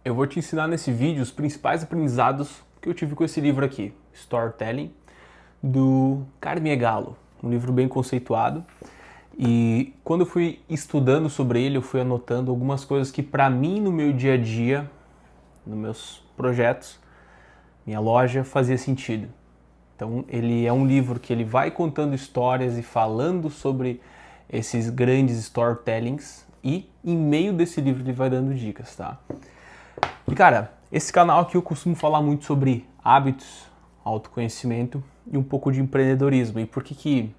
Eu vou te ensinar nesse vídeo os principais aprendizados que eu tive com esse livro aqui, Storytelling, do Carmine Gallo, um livro bem conceituado. E quando eu fui estudando sobre ele, eu fui anotando algumas coisas que para mim no meu dia a dia, nos meus projetos, minha loja, fazia sentido. Então ele é um livro que ele vai contando histórias e falando sobre esses grandes storytellings e em meio desse livro ele vai dando dicas, tá? E cara, esse canal aqui eu costumo falar muito sobre hábitos, autoconhecimento e um pouco de empreendedorismo. E por que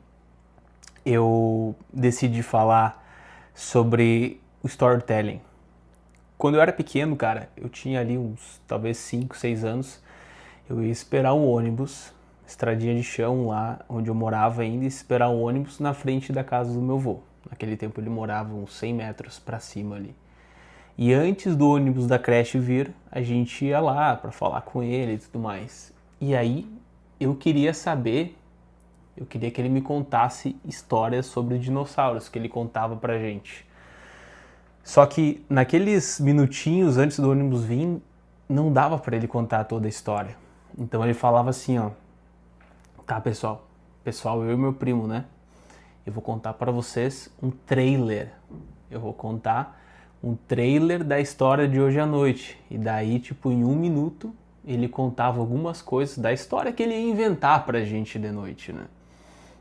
eu decidi falar sobre o storytelling? Quando eu era pequeno, cara, eu tinha ali uns talvez 5, 6 anos, eu ia esperar um ônibus, estradinha de chão lá onde eu morava ainda, e esperar um ônibus na frente da casa do meu avô. Naquele tempo ele morava uns 100 metros para cima ali. E antes do ônibus da creche vir, a gente ia lá para falar com ele e tudo mais. E aí eu queria que ele me contasse histórias sobre dinossauros que ele contava pra gente. Só que naqueles minutinhos antes do ônibus vir, não dava para ele contar toda a história. Então ele falava assim, ó: "Tá, pessoal, eu e meu primo, né? Eu vou contar para vocês um trailer. Eu vou contar um trailer da história de hoje à noite." E daí, tipo, em 1 minuto, ele contava algumas coisas da história que ele ia inventar pra gente de noite, né?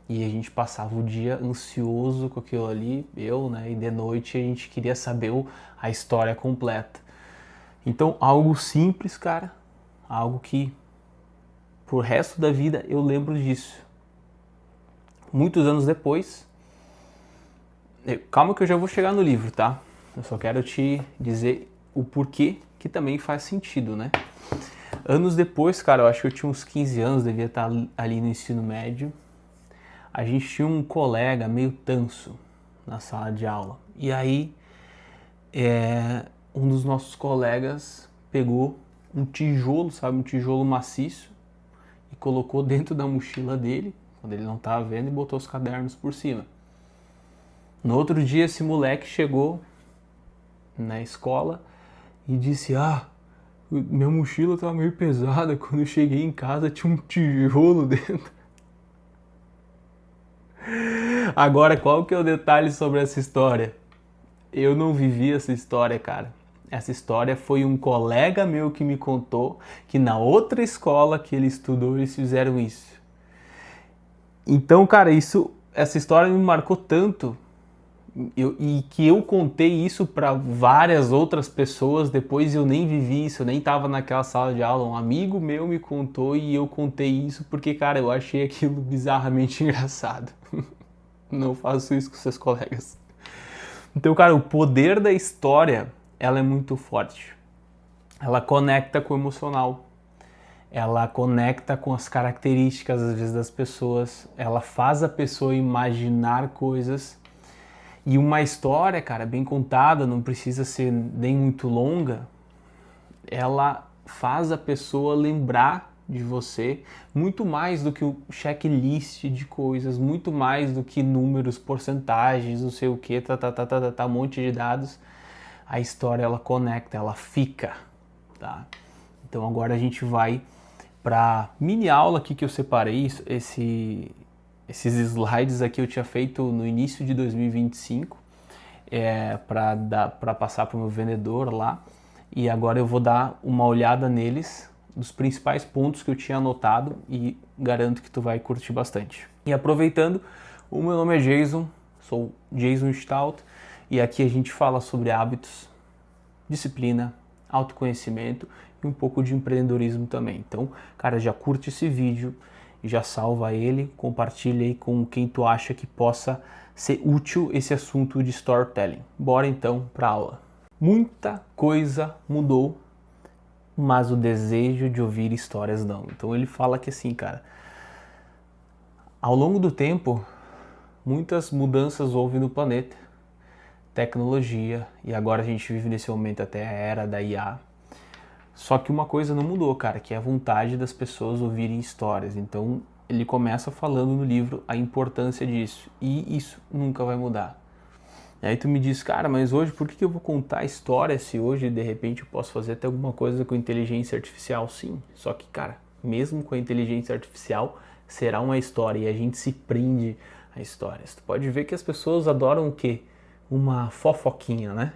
E a gente passava o dia ansioso com aquilo ali, né? E de noite a gente queria saber a história completa. Então, algo simples, cara. Algo que, pro resto da vida, eu lembro disso. Muitos anos depois... Calma que eu já vou chegar no livro, tá? Eu só quero te dizer o porquê que também faz sentido, né? Anos depois, cara, eu acho que eu tinha uns 15 anos, devia estar ali no ensino médio. A gente tinha um colega meio tanso na sala de aula. E aí, um dos nossos colegas pegou um tijolo, sabe? Um tijolo maciço e colocou dentro da mochila dele, quando ele não estava vendo, e botou os cadernos por cima. No outro dia, esse moleque chegou na escola e disse: minha mochila estava meio pesada, quando eu cheguei em casa tinha um tijolo dentro. Agora, qual que é o detalhe sobre essa história? Eu não vivi essa história, cara. Essa história foi um colega meu que me contou que na outra escola que ele estudou eles fizeram isso. Então, cara, essa história me marcou tanto e que eu contei isso para várias outras pessoas. Depois eu nem vivi isso, eu nem tava naquela sala de aula. Um amigo meu me contou e eu contei isso porque, cara, eu achei aquilo bizarramente engraçado. Não faço isso com seus colegas. Então, cara, o poder da história, ela é muito forte. Ela conecta com o emocional. Ela conecta com as características, às vezes, das pessoas. Ela faz a pessoa imaginar coisas. E uma história, cara, bem contada, não precisa ser nem muito longa, ela faz a pessoa lembrar de você muito mais do que o checklist de coisas, muito mais do que números, porcentagens, não sei o que, um monte de dados. A história, ela conecta, ela fica, tá? Então agora a gente vai para mini aula aqui que eu separei. Esses slides aqui eu tinha feito no início de 2025 para passar para o meu vendedor lá, e agora eu vou dar uma olhada neles, dos principais pontos que eu tinha anotado, e garanto que tu vai curtir bastante. E aproveitando, o meu nome é Jason, sou Jason Stout, e aqui a gente fala sobre hábitos, disciplina, autoconhecimento e um pouco de empreendedorismo também. Então, cara, já curte esse vídeo, já salva ele, compartilha aí com quem tu acha que possa ser útil esse assunto de storytelling. Bora então para a aula. Muita coisa mudou, mas o desejo de ouvir histórias não. Então ele fala que assim, cara, ao longo do tempo, muitas mudanças houve no planeta, tecnologia, e agora a gente vive nesse momento até a era da IA. Só que uma coisa não mudou, cara, que é a vontade das pessoas ouvirem histórias. Então ele começa falando no livro a importância disso, e isso nunca vai mudar. E aí tu me diz, cara, mas hoje por que eu vou contar a história se hoje de repente eu posso fazer até alguma coisa com inteligência artificial? Sim, só que, cara, mesmo com a inteligência artificial, será uma história e a gente se prende a histórias. Tu pode ver que as pessoas adoram o quê? Uma fofoquinha, né?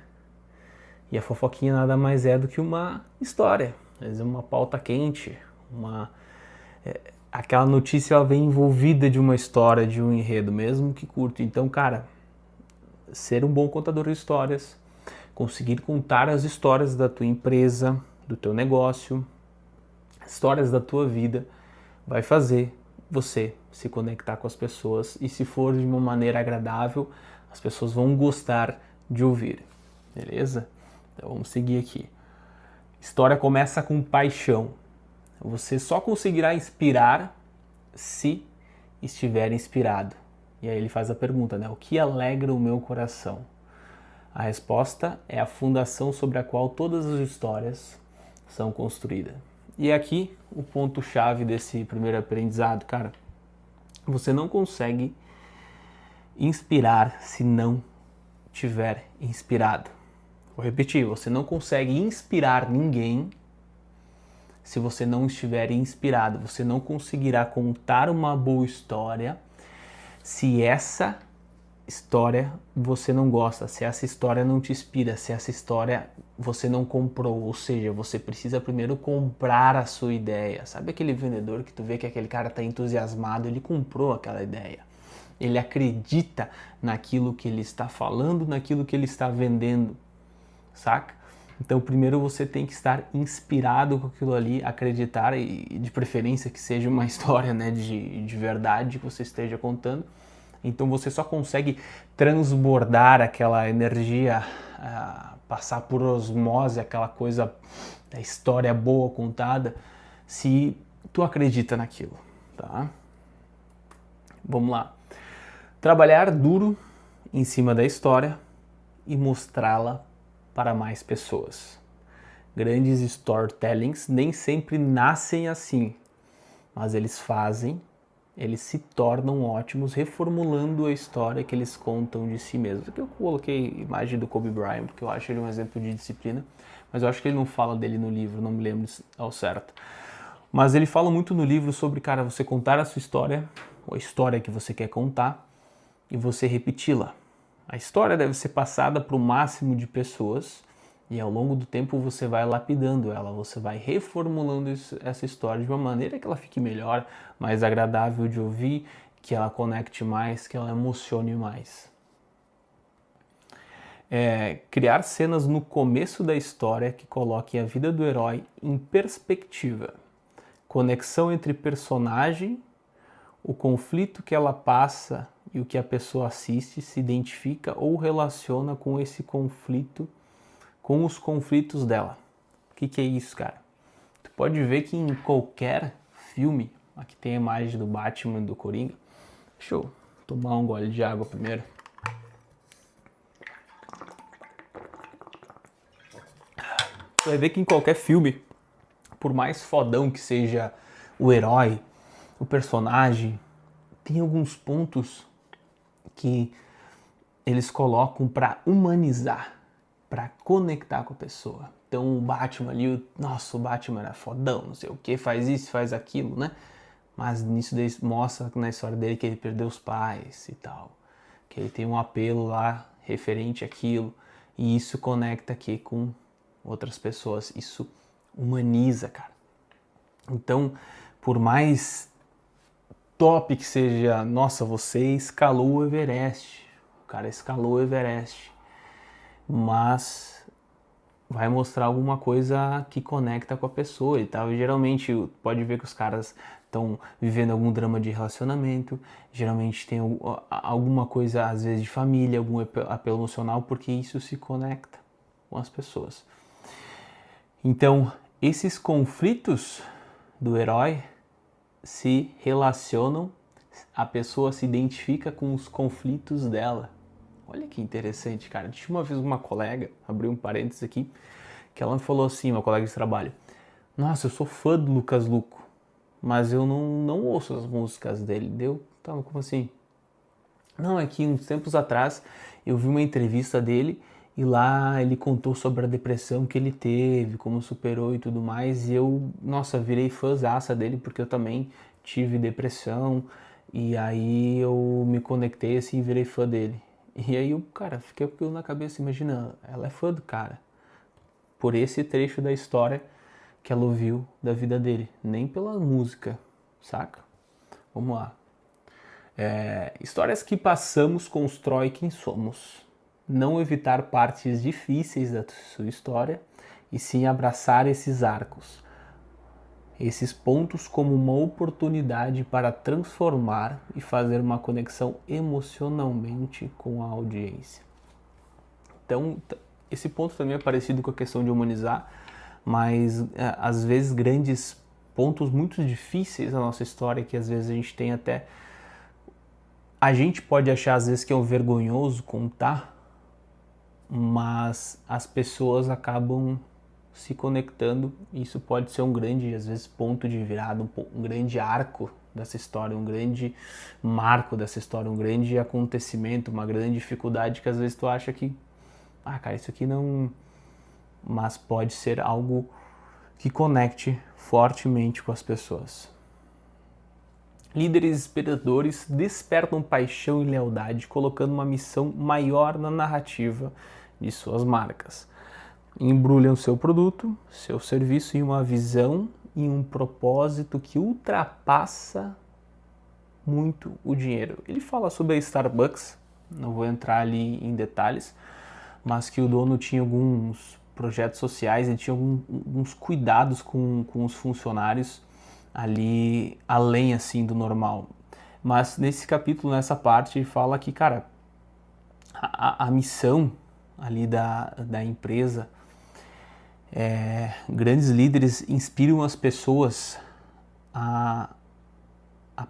E a fofoquinha nada mais é do que uma história, às vezes uma pauta quente, aquela notícia ela vem envolvida de uma história, de um enredo, mesmo que curto. Então, cara, ser um bom contador de histórias, conseguir contar as histórias da tua empresa, do teu negócio, histórias da tua vida, vai fazer você se conectar com as pessoas e se for de uma maneira agradável, as pessoas vão gostar de ouvir, beleza? Então vamos seguir aqui. História começa com paixão. Você só conseguirá inspirar se estiver inspirado. E aí ele faz a pergunta, né? O que alegra o meu coração? A resposta é a fundação sobre a qual todas as histórias são construídas. E aqui o ponto-chave desse primeiro aprendizado, cara. Você não consegue inspirar se não tiver inspirado. Vou repetir, você não consegue inspirar ninguém se você não estiver inspirado. Você não conseguirá contar uma boa história se essa história você não gosta, se essa história não te inspira, se essa história você não comprou, ou seja, você precisa primeiro comprar a sua ideia. Sabe aquele vendedor que tu vê que aquele cara está entusiasmado, ele comprou aquela ideia. Ele acredita naquilo que ele está falando, naquilo que ele está vendendo, saca? Então primeiro você tem que estar inspirado com aquilo ali, acreditar e de preferência que seja uma história, né, de verdade que você esteja contando. Então você só consegue transbordar aquela energia, passar por osmose, aquela coisa da história boa contada, se tu acredita naquilo, tá? Vamos lá. Trabalhar duro em cima da história e mostrá-la para mais pessoas. Grandes storytellings nem sempre nascem assim, mas eles se tornam ótimos reformulando a história que eles contam de si mesmos. Aqui eu coloquei a imagem do Kobe Bryant, porque eu acho ele um exemplo de disciplina, mas eu acho que ele não fala dele no livro, não me lembro ao certo. Mas ele fala muito no livro sobre, cara, você contar a sua história, ou a história que você quer contar, e você repeti-la. A história deve ser passada para o máximo de pessoas, e ao longo do tempo você vai lapidando ela, você vai reformulando essa história de uma maneira que ela fique melhor, mais agradável de ouvir, que ela conecte mais, que ela emocione mais. Criar cenas no começo da história que coloquem a vida do herói em perspectiva. Conexão entre personagem, o conflito que ela passa e o que a pessoa assiste se identifica ou relaciona com esse conflito, com os conflitos dela. O que é isso, cara? Tu pode ver que em qualquer filme, aqui tem a imagem do Batman e do Coringa. Deixa eu tomar um gole de água primeiro. Tu vai ver que em qualquer filme, por mais fodão que seja o herói, o personagem, tem alguns pontos que eles colocam para humanizar, para conectar com a pessoa. Então o Batman ali, nossa, o Batman era fodão, não sei o que, faz isso, faz aquilo, né? Mas nisso daí mostra na história dele que ele perdeu os pais e tal, que ele tem um apelo lá referente àquilo, e isso conecta aqui com outras pessoas, isso humaniza, cara. Então, por mais top que seja, nossa, você escalou o Everest, o cara escalou o Everest, mas vai mostrar alguma coisa que conecta com a pessoa e tal. E geralmente pode ver que os caras estão vivendo algum drama de relacionamento, geralmente tem alguma coisa, às vezes, de família, algum apelo emocional, porque isso se conecta com as pessoas. Então, esses conflitos do herói se relacionam, a pessoa se identifica com os conflitos dela. Olha que interessante, cara. Tinha uma vez uma colega, abri um parênteses aqui, que ela me falou assim, uma colega de trabalho: nossa, eu sou fã do Lucas Luco, mas eu não ouço as músicas dele. Deu? Tá, como assim? Não, é que uns tempos atrás eu vi uma entrevista dele e lá ele contou sobre a depressão que ele teve, como superou e tudo mais. E eu, nossa, virei fãzaça dele porque eu também tive depressão. E aí eu me conectei assim e virei fã dele. E aí eu, cara, fiquei com aquilo na cabeça, imagina, ela é fã do cara. Por esse trecho da história que ela ouviu da vida dele, nem pela música, saca? Vamos lá. Histórias que passamos constrói quem somos. Não evitar partes difíceis da sua história e sim abraçar esses arcos, esses pontos como uma oportunidade para transformar e fazer uma conexão emocionalmente com a audiência. Então, esse ponto também é parecido com a questão de humanizar, mas às vezes grandes pontos muito difíceis na nossa história que às vezes a gente tem até a gente pode achar às vezes que é um vergonhoso contar, mas as pessoas acabam se conectando e isso pode ser um grande, às vezes, ponto de virada, um grande arco dessa história, um grande marco dessa história, um grande acontecimento, uma grande dificuldade que às vezes tu acha que, cara, isso aqui não... Mas pode ser algo que conecte fortemente com as pessoas. Líderes inspiradores despertam paixão e lealdade, colocando uma missão maior na narrativa de suas marcas. Embrulham seu produto, seu serviço em uma visão e um propósito que ultrapassa muito o dinheiro. Ele fala sobre a Starbucks, não vou entrar ali em detalhes, mas que o dono tinha alguns projetos sociais, ele tinha alguns cuidados com os funcionários ali além assim do normal. Mas nesse capítulo, nessa parte, fala que, cara, a missão ali da empresa, grandes líderes inspiram as pessoas a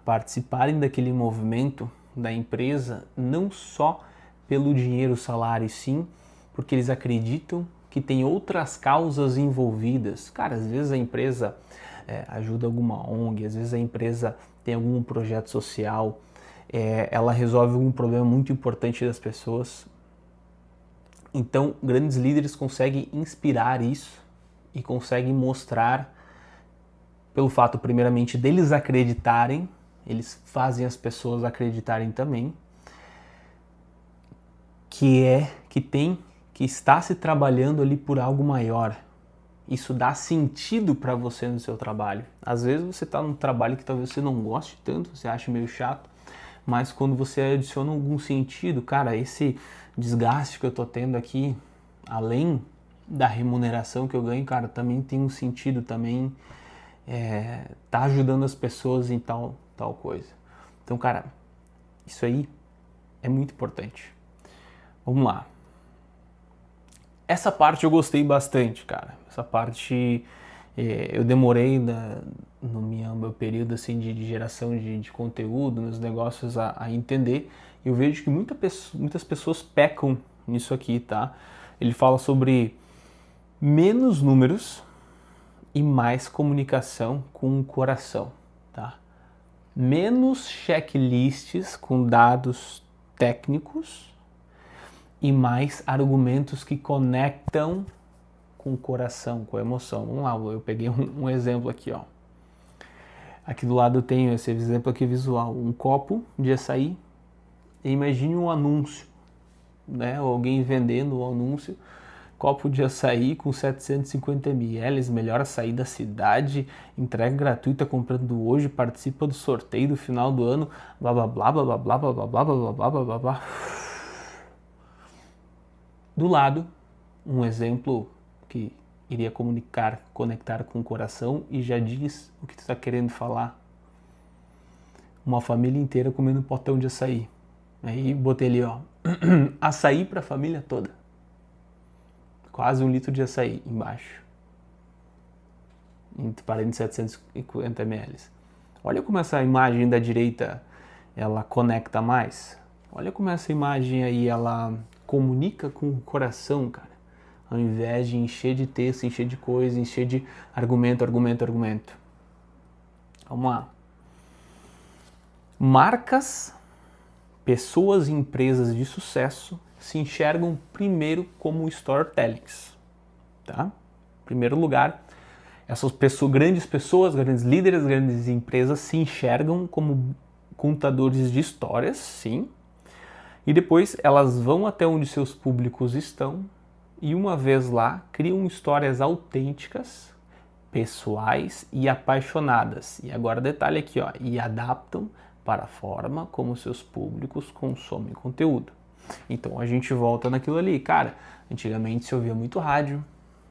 participarem daquele movimento da empresa, não só pelo dinheiro, salário, sim, porque eles acreditam que tem outras causas envolvidas. Cara, às vezes a empresa ajuda alguma ONG, às vezes a empresa tem algum projeto social, ela resolve algum problema muito importante das pessoas. Então, grandes líderes conseguem inspirar isso e conseguem mostrar, pelo fato, primeiramente, deles acreditarem, eles fazem as pessoas acreditarem também, que está se trabalhando ali por algo maior. Isso dá sentido para você no seu trabalho. Às vezes você está num trabalho que talvez você não goste tanto, você acha meio chato, mas quando você adiciona algum sentido, cara, esse desgaste que eu tô tendo aqui, além da remuneração que eu ganho, cara, também tem um sentido, também tá ajudando as pessoas em tal coisa. Então, cara, isso aí é muito importante. Vamos lá. Essa parte eu gostei bastante, cara. Essa parte eu demorei no meu período assim, de geração de conteúdo, nos negócios a entender. Eu vejo que muitas pessoas pecam nisso aqui, tá? Ele fala sobre menos números e mais comunicação com o coração, tá? Menos checklists com dados técnicos e mais argumentos que conectam com o coração, com a emoção. Vamos lá, eu peguei um exemplo aqui, ó. Aqui do lado eu tenho esse exemplo aqui visual, um copo de açaí. E imagine um anúncio, né? Alguém vendendo um anúncio, copo de açaí com 750 ml, melhor açaí da cidade, entrega gratuita comprando hoje, participa do sorteio do final do ano, blá blá blá blá blá blá blá blá blá blá blá blá blá blá. Do lado, um exemplo que iria conectar com o coração e já diz o que tu está querendo falar. Uma família inteira comendo um potão de açaí. Aí botei ali, ó, açaí para a família toda. Quase 1 litro de açaí embaixo. Parei de 750 ml. Olha como essa imagem da direita, ela conecta mais. Olha como essa imagem aí, ela comunica com o coração, cara. Ao invés de encher de texto, encher de coisa, encher de argumento. Vamos lá. Marcas pessoas e empresas de sucesso se enxergam primeiro como storytellings, tá? Em primeiro lugar, essas grandes pessoas, grandes líderes, grandes empresas se enxergam como contadores de histórias, sim, e depois elas vão até onde seus públicos estão e uma vez lá criam histórias autênticas, pessoais e apaixonadas. E agora detalhe aqui, ó, e adaptam para a forma como seus públicos consomem conteúdo. Então a gente volta naquilo ali, cara, antigamente se ouvia muito rádio,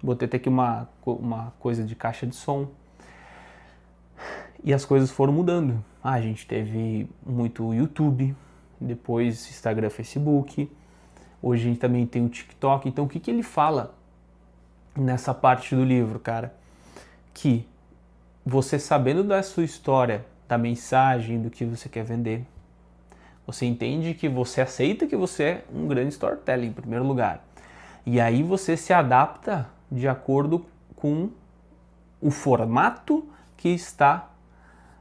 botei até aqui uma coisa de caixa de som, e as coisas foram mudando. A gente teve muito YouTube, depois Instagram, Facebook, hoje a gente também tem o TikTok. Então o que ele fala nessa parte do livro, cara? Que você sabendo da sua história, da mensagem, do que você quer vender, você entende que você aceita que você é um grande storyteller em primeiro lugar. E aí você se adapta de acordo com o formato que está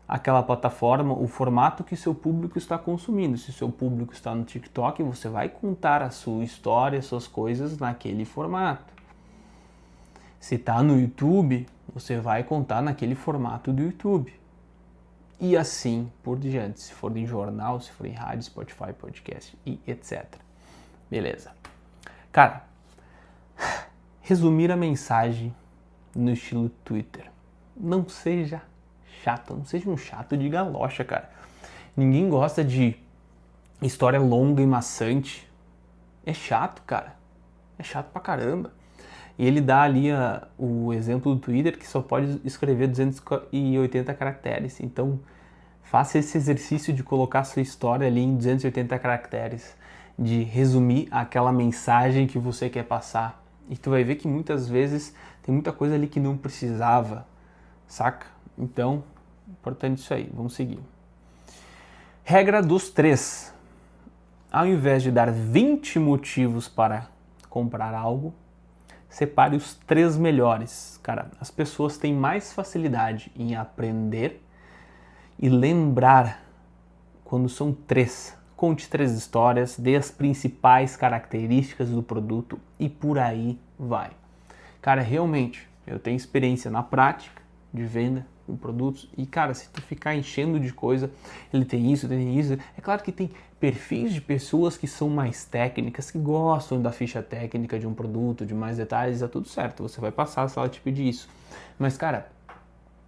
aquela plataforma, o formato que seu público está consumindo. Se seu público está no TikTok, você vai contar a sua história, suas coisas naquele formato. Se está no YouTube, você vai contar naquele formato do YouTube. E assim por diante, se for em jornal, se for em rádio, Spotify, podcast e etc. Beleza. Cara, resumir a mensagem no estilo Twitter. Não seja chato, não seja um chato de galocha, cara. Ninguém gosta de história longa e maçante. É chato, cara. É chato pra caramba. E ele dá ali o exemplo do Twitter que só pode escrever 280 caracteres. Então, faça esse exercício de colocar sua história ali em 280 caracteres, de resumir aquela mensagem que você quer passar. E tu vai ver que muitas vezes tem muita coisa ali que não precisava, saca? Então, importante isso aí, vamos seguir. Regra dos 3. Ao invés de dar 20 motivos para comprar algo, separe os 3 melhores. Cara, as pessoas têm mais facilidade em aprender e lembrar quando são 3. Conte 3 histórias, dê as principais características do produto e por aí vai. Cara, realmente, eu tenho experiência na prática de venda com produtos e, cara, se tu ficar enchendo de coisa, ele tem isso, tem isso. É claro que tem perfis de pessoas que são mais técnicas, que gostam da ficha técnica de um produto, de mais detalhes, é tudo certo, você vai passar se ela te pedir isso. Mas, cara,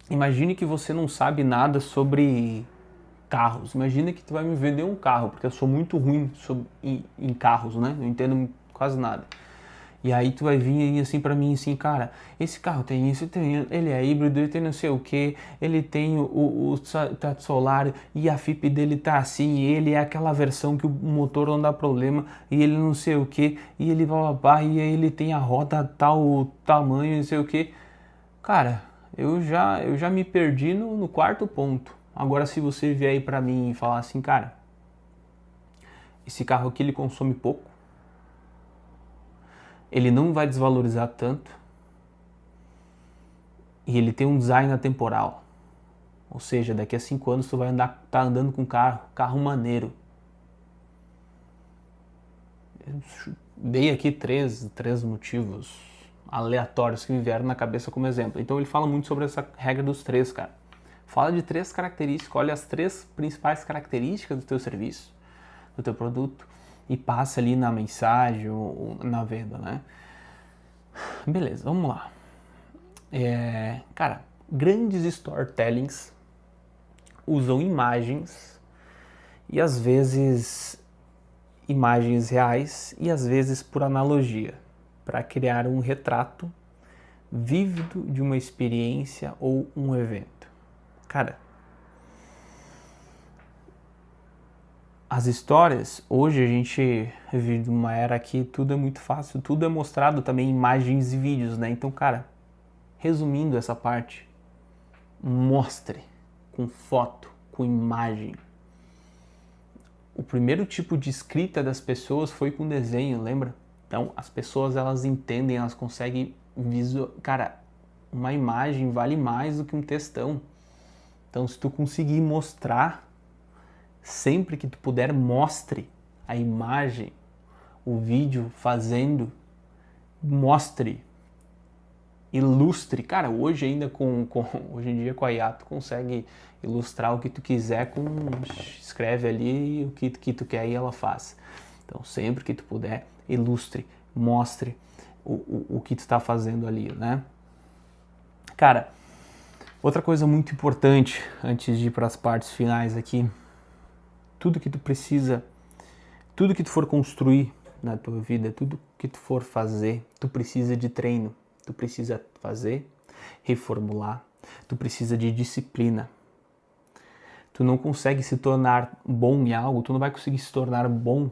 imagine que você não sabe nada sobre carros. Imagina que tu vai me vender um carro, porque eu sou muito ruim em carros, né? Não entendo quase nada. E aí tu vai vir assim pra mim assim, cara, esse carro tem isso, ele é híbrido, ele tem não sei o que, ele tem o teto solar e a FIP dele tá assim, e ele é aquela versão que o motor não dá problema, e ele não sei o que, e ele vai, e aí ele tem a roda tal tamanho, não sei o que. Cara, eu já me perdi no quarto ponto. Agora se você vier aí pra mim e falar assim, cara, esse carro aqui ele consome pouco, ele não vai desvalorizar tanto e ele tem um design atemporal. Ou seja, daqui a 5 anos tu vai tá andando com carro maneiro. Eu dei aqui três motivos aleatórios que me vieram na cabeça como exemplo. Então ele fala muito sobre essa regra dos 3, cara. Fala de 3 características, olha as 3 principais características do teu serviço, do teu produto, e passa ali na mensagem ou na venda, né? Beleza, vamos lá. Cara, grandes storytellings usam imagens e às vezes imagens reais e às vezes por analogia para criar um retrato vívido de uma experiência ou um evento. Cara, as histórias, hoje a gente vive numa era que tudo é muito fácil, tudo é mostrado também em imagens e vídeos, né? Então, cara, resumindo essa parte, mostre com foto, com imagem. O primeiro tipo de escrita das pessoas foi com desenho, lembra? Então, as pessoas, elas entendem, elas conseguem visualizar. Cara, uma imagem vale mais do que um textão. Então, se tu conseguir mostrar, sempre que tu puder, mostre a imagem, o vídeo fazendo, mostre, ilustre. Cara, hoje ainda hoje em dia com a IA tu consegue ilustrar o que tu quiser escreve ali o que tu quer e ela faz. Então sempre que tu puder, ilustre, mostre o que tu está fazendo ali, né? Cara, outra coisa muito importante antes de ir para as partes finais aqui, tudo que tu precisa, tudo que tu for construir na tua vida, tudo que tu for fazer, tu precisa de treino, tu precisa fazer, reformular, tu precisa de disciplina. Tu não consegue se tornar bom em algo, tu não vai conseguir se tornar bom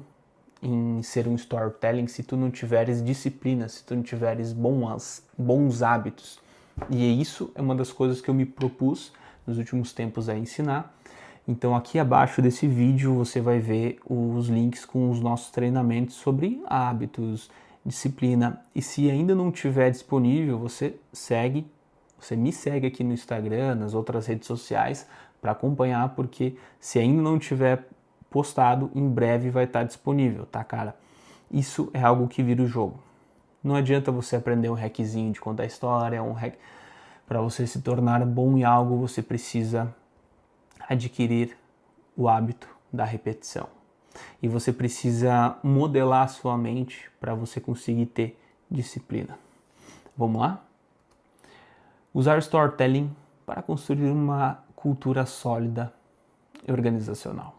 em ser um storytelling se tu não tiveres disciplina, se tu não tiveres bons hábitos. E isso é uma das coisas que eu me propus nos últimos tempos a ensinar. Então aqui abaixo desse vídeo você vai ver os links com os nossos treinamentos sobre hábitos, disciplina. E se ainda não tiver disponível, você me segue aqui no Instagram, nas outras redes sociais para acompanhar, porque se ainda não tiver postado, em breve vai estar disponível, tá, cara? Isso é algo que vira o jogo. Não adianta você aprender um hackzinho de contar história, um hack. Para você se tornar bom em algo, você precisa adquirir o hábito da repetição. E você precisa modelar a sua mente para você conseguir ter disciplina. Vamos lá? Usar storytelling para construir uma cultura sólida e organizacional.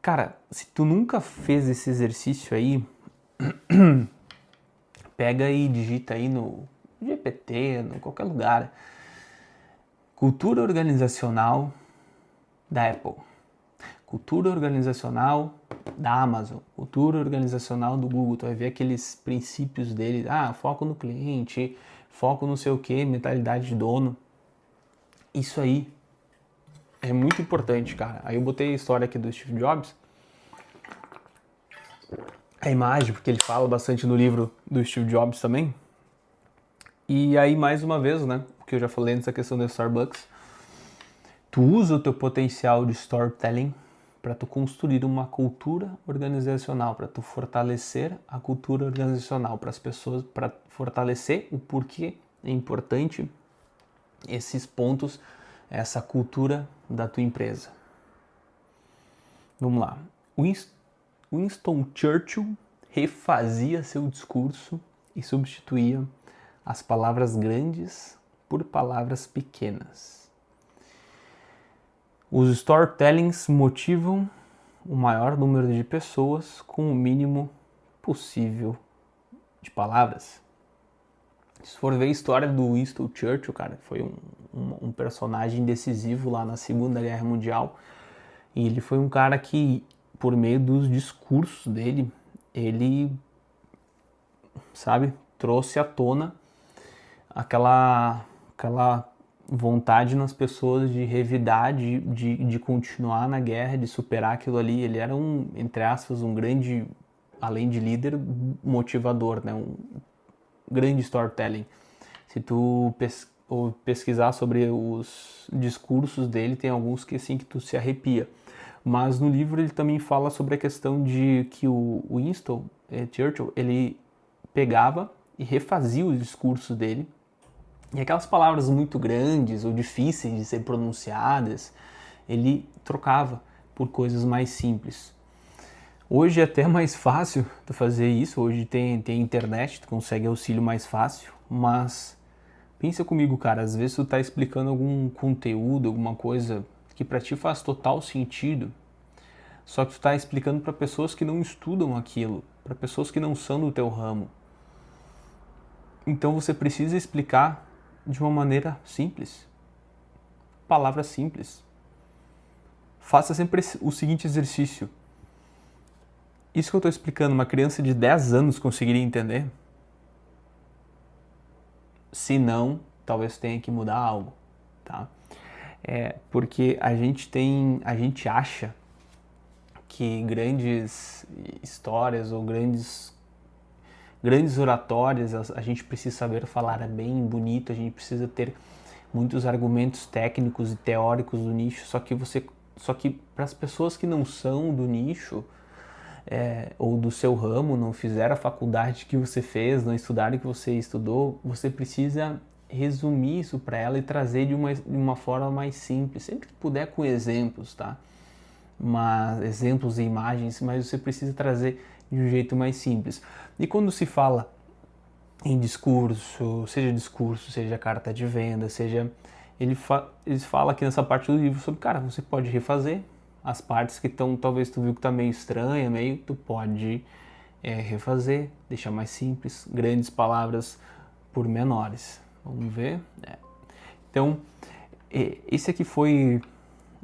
Cara, se tu nunca fez esse exercício aí, pega e digita aí no GPT, em qualquer lugar. Cultura organizacional da Apple, cultura organizacional da Amazon, cultura organizacional do Google. Tu vai ver aqueles princípios dele, foco no cliente, foco no sei o que, mentalidade de dono. Isso aí é muito importante, cara. Aí eu botei a história aqui do Steve Jobs, a imagem, porque ele fala bastante no livro do Steve Jobs também. E aí, mais uma vez, né, o que eu já falei nessa questão da Starbucks, tu usa o teu potencial de storytelling para tu construir uma cultura organizacional, para tu fortalecer a cultura organizacional para as pessoas, para fortalecer o porquê é importante esses pontos, essa cultura da tua empresa. Vamos lá. Winston Churchill refazia seu discurso e substituía as palavras grandes por palavras pequenas. Os storytellings motivam o maior número de pessoas com o mínimo possível de palavras. Se for ver a história do Winston Churchill, cara, foi um personagem decisivo lá na Segunda Guerra Mundial. E ele foi um cara que, por meio dos discursos dele, ele, trouxe à tona aquela vontade nas pessoas de revidar, de continuar na guerra, de superar aquilo ali. Ele era entre aspas, um grande, além de líder, motivador, né? Um grande storytelling. Se tu pesquisar sobre os discursos dele, tem alguns que assim que tu se arrepia. Mas no livro ele também fala sobre a questão de que o Winston Churchill, ele pegava e refazia os discursos dele, e aquelas palavras muito grandes ou difíceis de ser pronunciadas, ele trocava por coisas mais simples. Hoje é até mais fácil tu fazer isso, hoje tem internet, tu consegue auxílio mais fácil, mas pensa comigo, cara, às vezes tu tá explicando algum conteúdo, alguma coisa que para ti faz total sentido, só que tu tá explicando para pessoas que não estudam aquilo, para pessoas que não são do teu ramo. Então você precisa explicar de uma maneira simples, palavras simples. Faça sempre o seguinte exercício. Isso que eu estou explicando, uma criança de 10 anos conseguiria entender? Se não, talvez tenha que mudar algo, tá? Porque a gente acha que grandes histórias ou grandes oratórias, a gente precisa saber falar bem, bonito, a gente precisa ter muitos argumentos técnicos e teóricos do nicho, só que você Só que para as pessoas que não são do nicho, ou do seu ramo, não fizeram a faculdade que você fez, não estudaram o que você estudou, você precisa resumir isso para ela e trazer de uma forma mais simples, sempre que puder com exemplos, tá? Exemplos e imagens, mas você precisa trazer de um jeito mais simples. E quando se fala em discurso, seja carta de venda, eles falam aqui nessa parte do livro sobre, cara, você pode refazer as partes que estão, talvez tu viu que tá meio estranha, tu pode refazer, deixar mais simples, grandes palavras por menores. Vamos ver? Então, esse aqui foi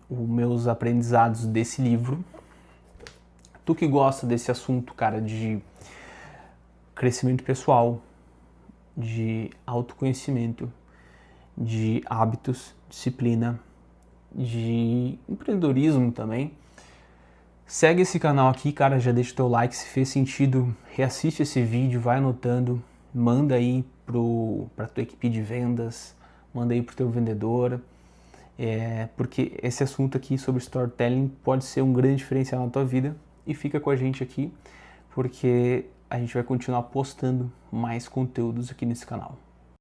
os meus aprendizados desse livro. Tu que gosta desse assunto, cara, de crescimento pessoal, de autoconhecimento, de hábitos, disciplina, de empreendedorismo também, segue esse canal aqui, cara, já deixa o teu like, se fez sentido, reassiste esse vídeo, vai anotando, manda aí pra tua equipe de vendas, manda aí pro teu vendedor, porque esse assunto aqui sobre storytelling pode ser um grande diferencial na tua vida, e fica com a gente aqui, porque a gente vai continuar postando mais conteúdos aqui nesse canal.